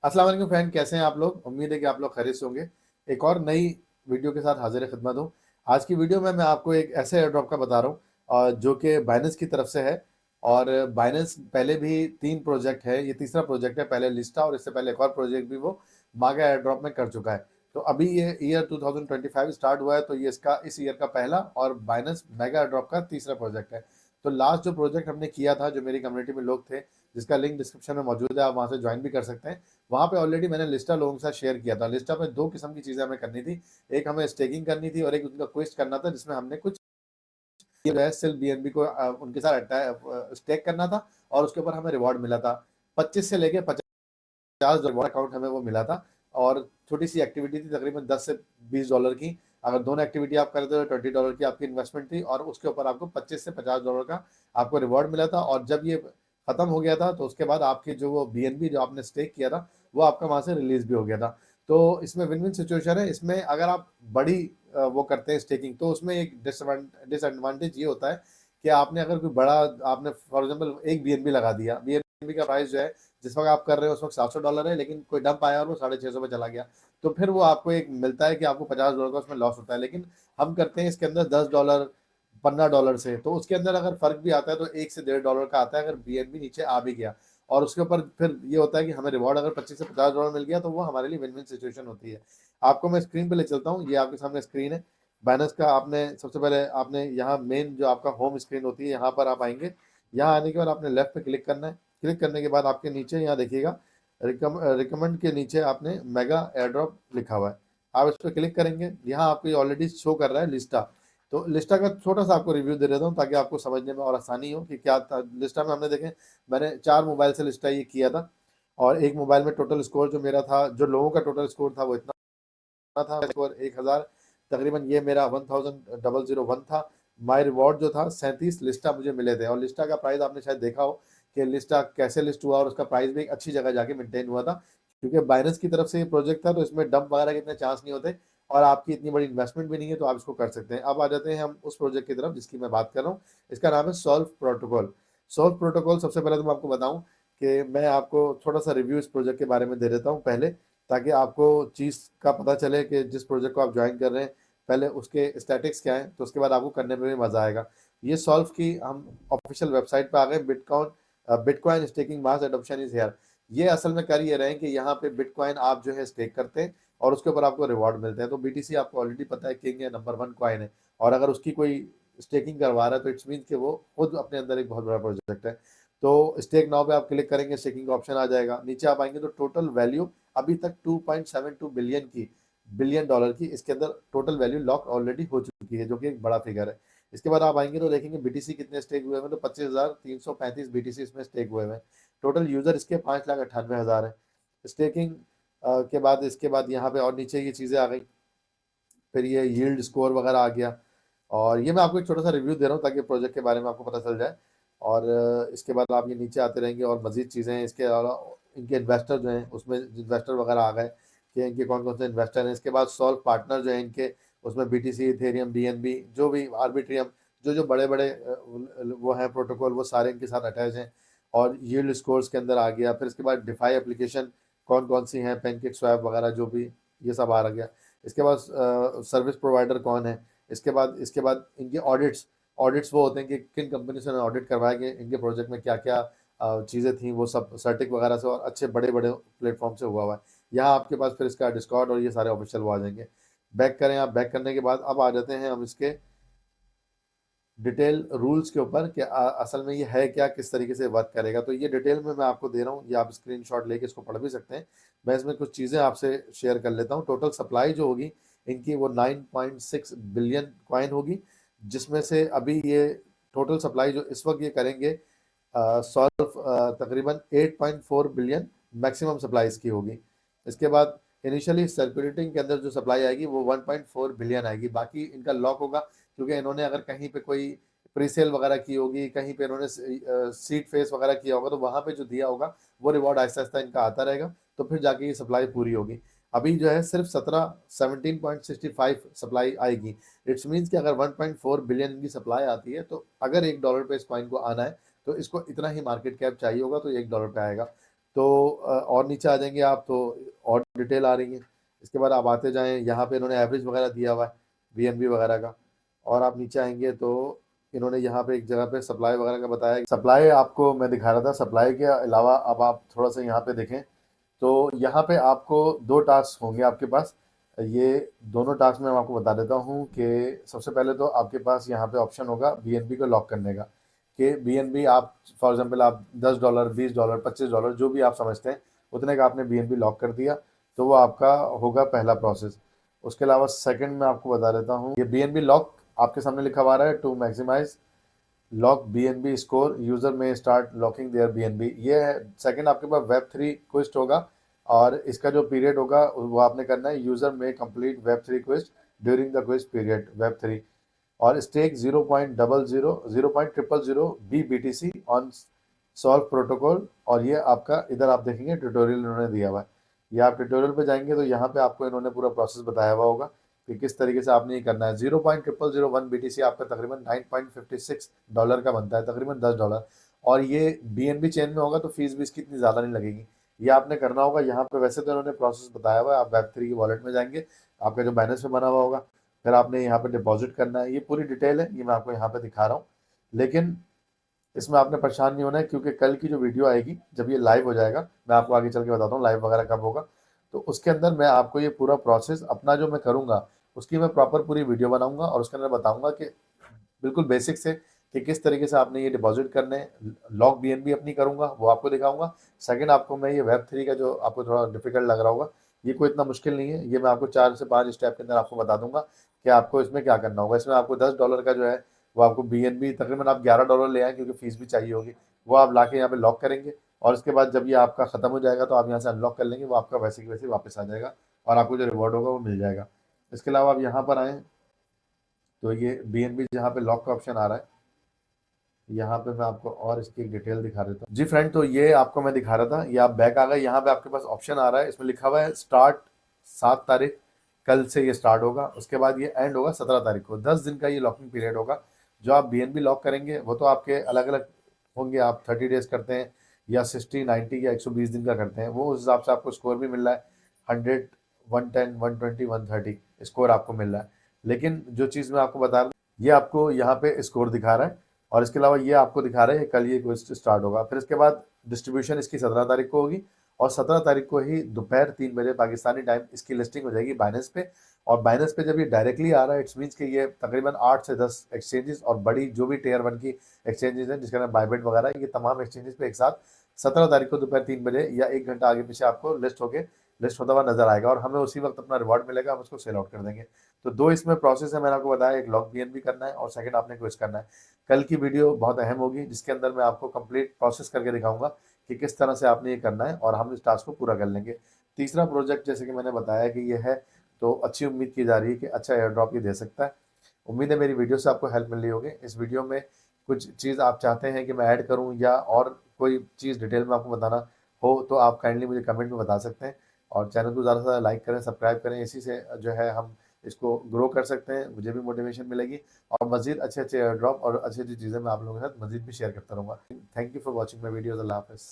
अस्सलाम वालेकुम फ्रेंड, कैसे हैं आप लोग। उम्मीद है कि आप लोग खैरियत से होंगे। एक और नई वीडियो के साथ हाजिर खिदमत हूँ। आज की वीडियो में मैं आपको एक ऐसे एयर ड्रॉप का बता रहा हूँ जो कि बाइनेंस की तरफ से है। और बाइनेंस पहले भी 3 प्रोजेक्ट है, ये तीसरा प्रोजेक्ट है। पहले लिस्टा और इससे पहले एक और प्रोजेक्ट भी वो मागा एयर ड्रॉप में कर चुका है। तो अभी ये ईयर 2025 स्टार्ट हुआ है, तो ये इसका इस ईयर का पहला और बाइनेंस मेगा एयर ड्रॉप का तीसरा प्रोजेक्ट है। तो लास्ट जो प्रोजेक्ट हमने किया था, जो मेरी कम्युनिटी में लोग थे, जिसका लिंक डिस्क्रिप्शन में मौजूद है, आप वहाँ से ज्वाइन भी कर सकते हैं। वहाँ पे ऑलरेडी मैंने लिस्टा लोगों के साथ शेयर किया था। लिस्टा पे 2 किस्म की चीज़ें हमें करनी थी। एक हमें स्टेकिंग करनी थी और एक उनका क्वेस्ट करना था, जिसमें हमने कुछ जो है सिर्फ बीएनबी को उनके साथ स्टेक करना था और उसके ऊपर हमें रिवॉर्ड मिला था। 25 से लेके 50 रिवॉर्ड अकाउंट हमें वो मिला था। और छोटी सी एक्टिविटी थी, तकरीबन 10 से $20 की। अगर दोनों एक्टिविटी आप करते हो तो $20 की आपकी इन्वेस्टमेंट थी और उसके ऊपर आपको 25 से $50 का आपको रिवॉर्ड मिला था। और जब ये खत्म हो गया था तो उसके बाद आपकी जो वो बीएनबी जो आपने स्टेक किया था, वो आपका वहां से रिलीज भी हो गया था। तो इसमें विन विन सिचुएशन है। इसमें अगर आप बड़ी वो करते हैं स्टेकिंग, तो उसमें एक डिसएडवांटेज ये होता है कि आपने अगर कोई बड़ा, आपने फॉर एग्जाम्पल एक बीएनबी लगा दिया। बीएनबी का प्राइस जो है जिस वक्त आप कर रहे हो उस वक्त $700 है, लेकिन कोई डंप आया और वो 650 पे चला गया, तो फिर वो आपको एक मिलता है कि आपको $50 का उसमें लॉस होता है। लेकिन हम करते हैं इसके अंदर $10 $15 से, तो उसके अंदर अगर फर्क भी आता है तो 1 से 1.5 डॉलर का आता है अगर बीएनबी नीचे आ भी गया। और उसके ऊपर फिर ये होता है कि हमें रिवॉर्ड अगर 25 से $50 मिल गया तो वो हमारे लिए विन विन सिचुएशन होती है। आपको मैं स्क्रीन पे ले चलता हूँ, ये आपके सामने स्क्रीन है बाइनेंस का। आपने सबसे पहले आपने यहाँ मेन जो आपका होम स्क्रीन होती है, यहाँ पर आप आएंगे। यहाँ आने के बाद आपने लेफ्ट पे क्लिक करना है। क्लिक करने के बाद आपके नीचे यहाँ देखिएगा रिकमेंड के नीचे आपने मेगा एयर ड्रॉप लिखा हुआ है। आप इस पर क्लिक करेंगे, यहाँ आपको ऑलरेडी शो कर रहा है लिस्टा। तो लिस्टा का छोटा सा आपको रिव्यू दे देता हूँ ताकि आपको समझने में और आसानी हो कि क्या था लिस्टा में। हमने देखें, मैंने 4 मोबाइल से लिस्टा ये किया था और एक मोबाइल में टोटल स्कोर जो मेरा था, जो लोगों का टोटल स्कोर था, वो इतना था। स्कोर 1000, तकरीबन ये मेरा 1000 था। माई रिवॉर्ड जो था 37 लिस्टा मुझे मिले थे। और लिस्टा का प्राइस आपने शायद देखा हो कि लिस्टा कैसे लिस्ट हुआ और उसका प्राइस भी एक अच्छी जगह जाके मेंटेन हुआ था, क्योंकि बाइनेंस की तरफ से ये प्रोजेक्ट था, तो इसमें डंप वगैरह के इतने चांस नहीं होते और आपकी इतनी बड़ी इन्वेस्टमेंट भी नहीं है, तो आप इसको कर सकते हैं। अब आ जाते हैं हम उस प्रोजेक्ट की तरफ जिसकी मैं बात कर रहा हूँ। इसका नाम है सॉल्व प्रोटोकॉल। सॉल्व प्रोटोकॉल, सबसे पहले तो मैं आपको बताऊं कि मैं आपको थोड़ा सा रिव्यू इस प्रोजेक्ट के बारे में दे देता हूँ पहले, ताकि आपको चीज़ का पता चले कि जिस प्रोजेक्ट को आप ज्वाइन कर रहे हैं पहले उसके स्टैटिक्स क्या हैं, तो उसके बाद आपको करने में भी मज़ा आएगा। ये सॉल्व की हम ऑफिशियल वेबसाइट पे आ गए। Bitcoin staking mass adoption is here. ये असल में कर ये रहे हैं कि यहाँ पे बिटकॉइन आप जो है स्टेक करते हैं और उसके ऊपर आपको रिवॉर्ड मिलते हैं। तो बीटीसी आपको ऑलरेडी पता है किंग है, नंबर 1 कॉइन है। और अगर उसकी कोई स्टेकिंग करवा रहा है तो इट्स मीन कि वो खुद अपने अंदर एक बहुत बड़ा प्रोजेक्ट है। तो स्टेक नाउ पे आप क्लिक करेंगे, स्टेकिंग का ऑप्शन आ जाएगा। नीचे आप आएंगे तो टोटल वैल्यू अभी तक 2.72 बिलियन डॉलर की इसके अंदर टोटल वैल्यू लॉक ऑलरेडी हो चुकी है, जो कि एक बड़ा फिगर है। इसके बाद आप आएंगे तो देखेंगे बीटीसी कितने स्टेक हुए हैं, तो 25,335 बीटीसी इसमें स्टेक हुए हैं। टोटल यूजर इसके 5,98,000 है। स्टेकिंग के बाद इसके बाद यहाँ पे और नीचे ये चीज़ें आ गई। फिर ये यील्ड स्कोर वगैरह आ गया। और ये मैं आपको एक छोटा सा रिव्यू दे रहा हूँ ताकि प्रोजेक्ट के बारे में आपको पता चल जाए। और इसके बाद आप ये नीचे आते रहेंगे और मज़ीद चीज़ें हैं। इसके अलावा इनके इन्वेस्टर जो हैं, उसमें इन्वेस्टर वगैरह आ गए कि इनके कौन कौन से इन्वेस्टर हैं। इसके बाद सॉल्व पार्टनर जो है इनके, उसमें बीटीसी, इथेरियम, बीएनबी, जो भी आर्बिट्रियम, जो जो बड़े बड़े वो हैं प्रोटोकॉल, वो सारे इनके साथ अटैच हैं। और यील्ड स्कोर्स के अंदर आ गया। फिर इसके बाद डिफाई एप्लीकेशन कौन कौन सी हैं, पेनकेक स्वैप वगैरह जो भी, ये सब आ गया। इसके बाद सर्विस प्रोवाइडर कौन है। इसके बाद इनके ऑडिट्स। ऑडिट्स वो होते हैं कि किन कंपनी से ऑडिट करवाया कि इनके प्रोजेक्ट में क्या क्या चीज़ें थी, वो सब सर्टिक वगैरह से और अच्छे बड़े बड़े प्लेटफॉर्म से हुआ हुआ है। यहाँ आपके पास फिर इसका डिस्कॉर्ड और ये सारे ऑफिशियल वो आ जाएंगे। बैक करें आप। बैक करने के बाद अब आ जाते हैं हम इसके डिटेल रूल्स के ऊपर कि असल में ये है क्या, किस तरीके से वर्क करेगा। तो ये डिटेल में मैं आपको दे रहा हूँ, ये आप स्क्रीनशॉट लेके इसको पढ़ भी सकते हैं। मैं इसमें कुछ चीज़ें आपसे शेयर कर लेता हूँ। टोटल सप्लाई जो होगी इनकी वो 9.6 बिलियन कॉइन होगी, जिसमें से अभी ये टोटल सप्लाई जो इस वक्त ये करेंगे सॉल्व तकरीबन 8.4 बिलियन मैक्सिमम सप्लाई इसकी होगी। इसके बाद इनिशियली सर्कुलेटिंग के अंदर जो सप्लाई आएगी वो 1.4 बिलियन आएगी। बाकी इनका लॉक होगा, क्योंकि इन्होंने अगर कहीं पे कोई प्री सेल वगैरह की होगी, कहीं पे इन्होंने सीड फेस वगैरह किया होगा, तो वहां पे जो दिया होगा वो रिवॉर्ड आहिस्ता आहिस्ता इनका आता रहेगा, तो फिर जाके ये सप्लाई पूरी होगी। अभी जो है सिर्फ 17.65 सप्लाई आएगी। इट्स मीन्स कि अगर 1.4 बिलियन की सप्लाई आती है, तो अगर $1 पे इस कॉइन को आना है तो इसको इतना ही मार्केट कैप चाहिए होगा, तो $1 पे आएगा। तो और नीचे आ जाएंगे आप तो और डिटेल आ रही है। इसके बाद आप आते जाएं, यहाँ पे इन्होंने एवरेज वगैरह दिया हुआ है बीएनबी वगैरह का। और आप नीचे आएंगे तो इन्होंने यहाँ पे एक जगह पे सप्लाई वगैरह का बताया। सप्लाई आपको मैं दिखा रहा था, सप्लाई के अलावा अब आप थोड़ा सा यहाँ पे देखें तो यहाँ पे आपको दो टास्क होंगे आपके पास। ये दोनों टास्क में मैं आपको बता देता हूँ कि सबसे पहले तो आपके पास यहाँ पे ऑप्शन होगा बीएनबी को लॉक करने का, कि बीएनबी आप फॉर एग्जांपल आप $10, $20, $25 जो भी आप समझते हैं उतने का आपने बीएनबी लॉक कर दिया, तो वो आपका होगा पहला प्रोसेस। उसके अलावा सेकंड में आपको बता देता हूँ, ये बीएनबी लॉक आपके सामने लिखा हुआ है to maximize lock BNB score user में स्टार्ट लॉकिंग देयर बीएनबी। ये है सेकंड। आपके पास Web3 क्विस्ट होगा और इसका जो पीरियड होगा वो आपने करना है, यूजर में complete Web3 quest during the quiz period Web3 और stake 0.00000 B BTC on Solv protocol. और ये आपका इधर आप देखेंगे ट्यूटोरियल इन्होंने दिया हुआ है। ये आप ट्यूटोरियल पे जाएंगे तो यहाँ पे आपको इन्होंने पूरा प्रोसेस बताया हुआ होगा कि किस तरीके से आपने ये करना है। 0.0001 BTC आपका तकरीबन $9.56 का बनता है, तकरीबन $10। और ये बीएनबी चेन में होगा तो फीस भी इसकी इतनी ज़्यादा नहीं लगेगी। ये आपने करना होगा यहाँ पे। वैसे तो इन्होंने प्रोसेस बताया हुआ है, आप Web3 की वॉलेट में जाएंगे, आपका जो बैलेंस में बना हुआ होगा, फिर आपने यहाँ पे डिपॉजिट करना है। ये पूरी डिटेल है, ये मैं आपको यहाँ पे दिखा रहा हूँ। लेकिन इसमें आपने परेशान नहीं होना है, क्योंकि कल की जो वीडियो आएगी जब ये लाइव हो जाएगा, मैं आपको आगे चल के बताता हूँ लाइव वगैरह कब होगा, तो उसके अंदर मैं आपको ये पूरा प्रोसेस अपना जो मैं करूँगा उसकी मैं प्रॉपर पूरी वीडियो बनाऊंगा और उसके अंदर बताऊंगा कि बिल्कुल बेसिक से कि किस तरीके से आपने ये डिपॉजिट करने। लॉक बीएनबी अपनी करूंगा वो आपको दिखाऊंगा। सेकंड, आपको मैं ये Web3 का जो आपको थोड़ा डिफिकल्ट लग रहा होगा, ये कोई इतना मुश्किल नहीं है, ये मैं आपको 4 से 5 स्टेप के अंदर आपको बता दूंगा कि आपको इसमें क्या करना होगा। इसमें आपको $10 का जो है वो आपको बीएनबी तकरीबन आप $11 ले आए, क्योंकि फीस भी चाहिए होगी, वो आप ला के यहाँ पे लॉक करेंगे। और उसके बाद जब ये आपका खत्म हो जाएगा तो आप यहाँ से अनलॉक कर लेंगे, वो आपका वैसे की वैसे वापस आ जाएगा और आपको जो रिवॉर्ड होगा वो मिल जाएगा। इसके अलावा आप यहाँ पर आएँ तो ये बीएनबी जहाँ पे लॉक का ऑप्शन आ रहा है, यहाँ पे मैं आपको और इसकी एक डिटेल दिखा देता हूँ जी फ्रेंड। तो ये आपको मैं दिखा रहा था, ये आप बैक आ गए, यहाँ पे आपके पास ऑप्शन आ रहा है, इसमें लिखा हुआ है स्टार्ट 7 तारीख, कल से ये स्टार्ट होगा। उसके बाद ये एंड होगा 17 तारीख को। 10 दिन का ये लॉकिंग पीरियड होगा। जो आप बीएनबी लॉक करेंगे वो तो आपके अलग अलग होंगे, आप 30 डेज करते हैं या 60, 90 या 120 दिन का करते हैं, वो उस हिसाब से आपको स्कोर भी मिल रहा है। 100, 110, 120, 130 स्कोर आपको मिल रहा है। लेकिन जो चीज़ मैं आपको बता रहा हूँ, ये आपको यहाँ पे स्कोर दिखा रहा है और इसके अलावा ये आपको दिखा रहा है कल ये क्विज स्टार्ट होगा। फिर इसके बाद डिस्ट्रीब्यूशन इसकी 17 तारीख को होगी और 17 तारीख को ही दोपहर 3 बजे पाकिस्तानी टाइम इसकी लिस्टिंग हो जाएगी बाइनेंस पे। और बाइनेंस पे जब ये डायरेक्टली आ रहा है, इट्स मीन्स कि ये तकरीबन 8 से 10 एक्सचेंजेस और बड़ी जो भी टियर 1 की एक्सचेंजेस हैं जिसका नाम बाइबिट वगैरह है, ये तमाम एक्सचेंजेस पे एक साथ 17 तारीख को दोपहर 3 बजे या 1 घंटा आगे पीछे आपको लिस्ट होता हुआ नजर आएगा और हमें उसी वक्त अपना रिवॉर्ड मिलेगा, हम उसको सेल आउट कर देंगे। तो दो इसमें प्रोसेस है, मैंने आपको बताया, एक लॉक बीएनबी करना है और सेकंड आपने क्विज करना है। कल की वीडियो बहुत अहम होगी जिसके अंदर मैं आपको कंप्लीट प्रोसेस करके दिखाऊंगा कि किस तरह से आपने ये करना है और हम इस टास्क को पूरा कर लेंगे। तीसरा प्रोजेक्ट जैसे कि मैंने बताया कि ये है, तो अच्छी उम्मीद की जा रही है कि अच्छा एयर ड्रॉप ये दे सकता है। उम्मीद है मेरी वीडियो से आपको हेल्प मिल रही होगी। इस वीडियो में कुछ चीज़ आप चाहते हैं कि मैं ऐड करूं या और कोई चीज़ डिटेल में आपको बताना हो तो आप काइंडली मुझे कमेंट में बता सकते हैं। और चैनल को ज़्यादा से ज़्यादा लाइक करें, सब्सक्राइब करें, इसी से जो है हम इसको ग्रो कर सकते हैं, मुझे भी मोटिवेशन मिलेगी और मज़ीद अच्छे अच्छे एयर ड्रॉप और अच्छी अच्छी चीज़ें मैं आप लोगों के साथ मज़ीद भी शेयर करता रहूँगा। Thank you for watching my videos. अल्लाह हाफ़िज़।